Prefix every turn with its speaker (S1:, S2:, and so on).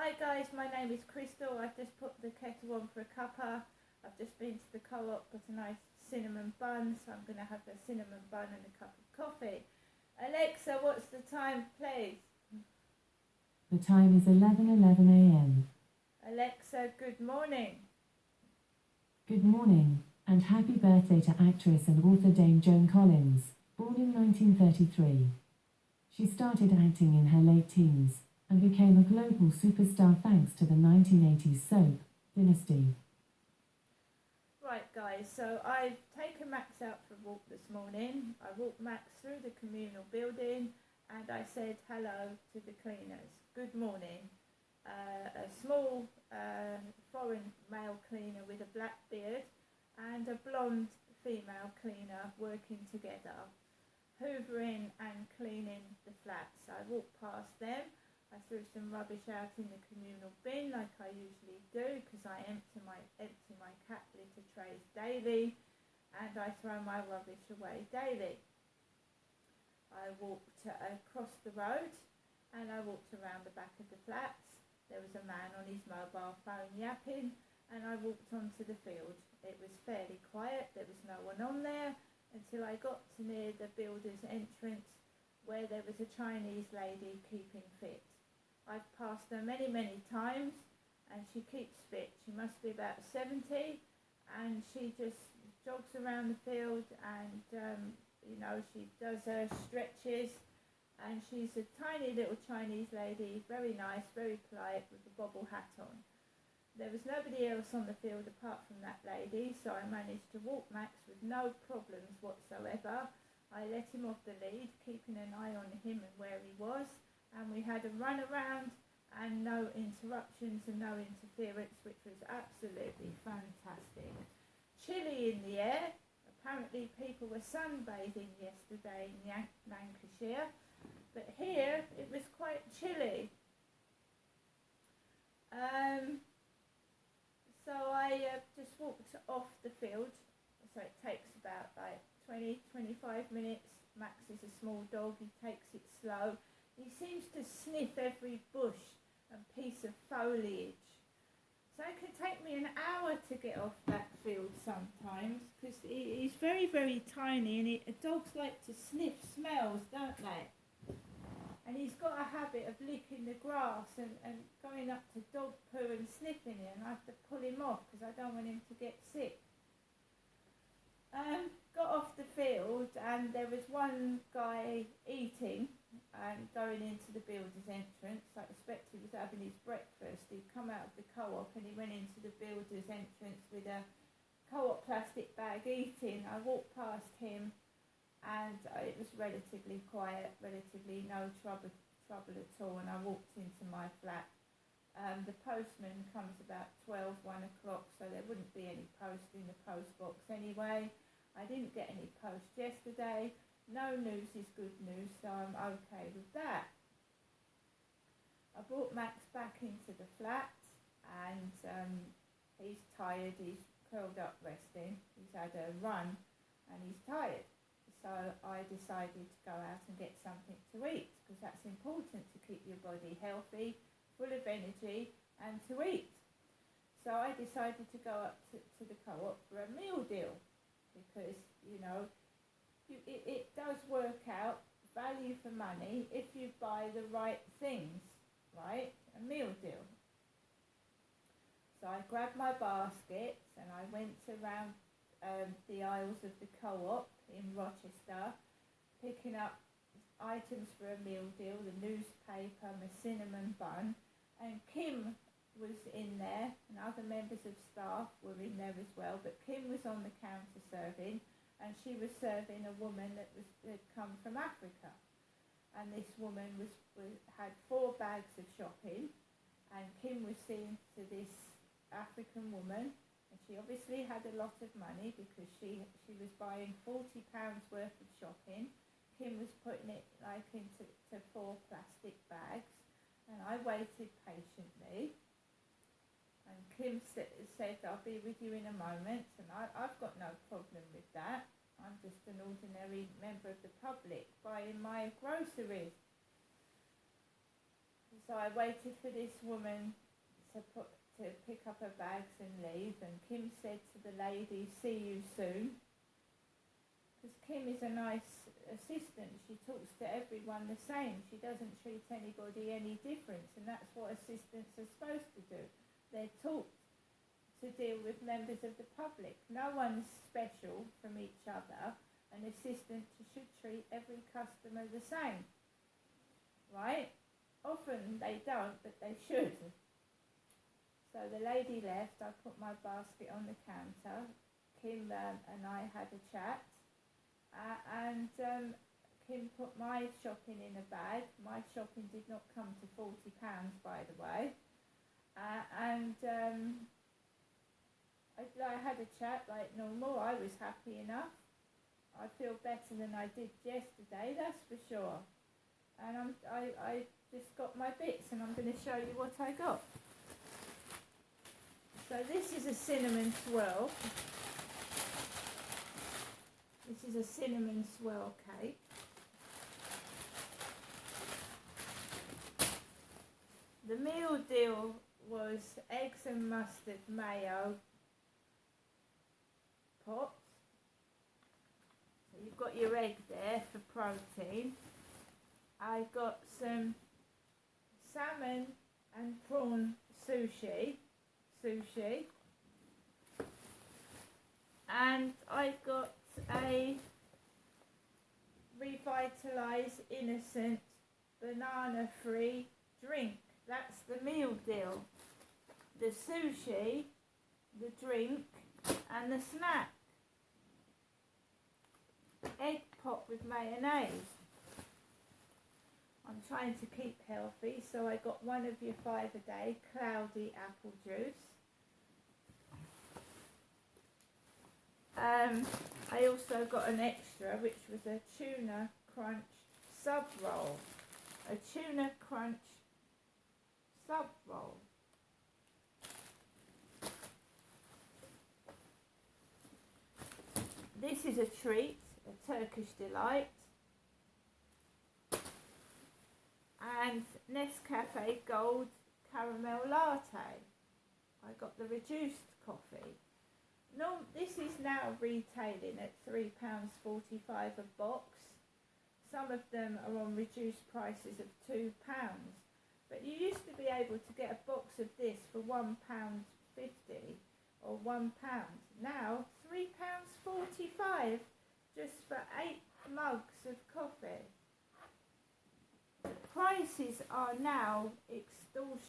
S1: Hi guys, my name is Crystal. I've just put the kettle on for a cuppa. I've just been to the co-op, got a nice cinnamon bun, so I'm going to have a cinnamon bun and a cup of coffee. Alexa, what's the time, please?
S2: The time is 11:11 a.m.
S1: Alexa, good morning.
S2: Good morning, and happy birthday to actress and author Dame Joan Collins, born in 1933. She started acting in her late teens and became a global superstar thanks to the 1980s soap, Dynasty.
S1: Right guys, so I've taken Max out for a walk this morning. I walked Max through the communal building and I said hello to the cleaners. Good morning. A small foreign male cleaner with a black beard and a blonde female cleaner working together, hoovering and cleaning the flats. I walked past them. I threw some rubbish out in the communal bin like I usually do because I empty my cat litter trays daily and I throw my rubbish away daily. I walked across the road and I walked around the back of the flats. There was a man on his mobile phone yapping and I walked onto the field. It was fairly quiet, there was no one on there until I got to near the builder's entrance where there was a Chinese lady keeping fit. I've passed her many times and she keeps fit. She must be about 70 and she just jogs around the field and she does her stretches and she's a tiny little Chinese lady, very nice, very polite with a bobble hat on. There was nobody else on the field apart from that lady, so I managed to walk Max with no problems whatsoever. I let him off the lead, keeping an eye on him and where he was, and we had a run around and no interruptions and no interference, which was absolutely fantastic. Chilly in the air. Apparently people were sunbathing yesterday in Lancashire, but here it was quite chilly. So I just walked off the field, so it takes about 20-25 minutes. Max is a small dog, he takes it slow. He seems to sniff every bush and piece of foliage. So it can take me an hour to get off that field sometimes because he's very tiny and dogs like to sniff smells, don't they? And he's got a habit of licking the grass and going up to dog poo and sniffing it, and I have to pull him off because I don't want him to get sick. Got off the field and there was one guy eating and going into the builder's entrance. I expect he was having his breakfast. He'd come out of the co-op and he went into the builder's entrance with a co-op plastic bag eating. I walked past him and it was relatively quiet, relatively no trouble at all, and I walked into my flat. The postman comes about 1 o'clock, so there wouldn't be any post in the post box anyway. I didn't get any post yesterday. No news is good news, so I'm okay with that. I brought Max back into the flat and he's tired, he's curled up resting. He's had a run and he's tired. So I decided to go out and get something to eat because that's important to keep your body healthy, full of energy and to eat. So I decided to go up to the co-op for a meal deal because, it does work out value for money if you buy the right things, right? A meal deal. So I grabbed my baskets and I went around the aisles of the co-op in Rochester, picking up items for a meal deal, the newspaper, my cinnamon bun, and Kim was in there and other members of staff were in there as well, but Kim was on the counter serving and she was serving a woman that had come from Africa, and this woman had 4 bags of shopping and Kim was saying to this African woman, and she obviously had a lot of money because she was buying £40 worth of shopping. Kim was putting it into 4 plastic bags and I waited patiently. And Kim said, I'll be with you in a moment, and I've got no problem with that. I'm just an ordinary member of the public buying my groceries. So I waited for this woman to pick up her bags and leave, and Kim said to the lady, "See you soon." Because Kim is a nice assistant. She talks to everyone the same. She doesn't treat anybody any different, and that's what assistants are supposed to do. They're taught to deal with members of the public. No one's special from each other. An assistant should treat every customer the same, right? Often they don't, but they should. So the lady left. I put my basket on the counter. Kim and I had a chat, and Kim put my shopping in a bag. My shopping did not come to £40, by the way. I had a chat like normal. I was happy enough. I feel better than I did yesterday, that's for sure. And I just got my bits, and I'm going to show you what I got. So this is a cinnamon swirl. This is a cinnamon swirl cake. The meal deal was eggs and mustard mayo pot. So you've got your egg there for protein. I got some salmon and prawn sushi. And I got a Revitalize Innocent banana-free drink. That's the meal deal. The sushi, the drink, and the snack. Egg pot with mayonnaise. I'm trying to keep healthy, so I got one of your 5 a day cloudy apple juice. I also got an extra, which was a tuna crunch sub roll. A tuna crunch sub roll. This is a treat, a Turkish delight. And Nescafe Gold Caramel Latte. I got the reduced coffee. No, this is now retailing at £3.45 a box. Some of them are on reduced prices of £2. But you used to be able to get a box of this for £1.50 or £1. Now £3.45 just for 8 mugs of coffee. The prices are now extortionate.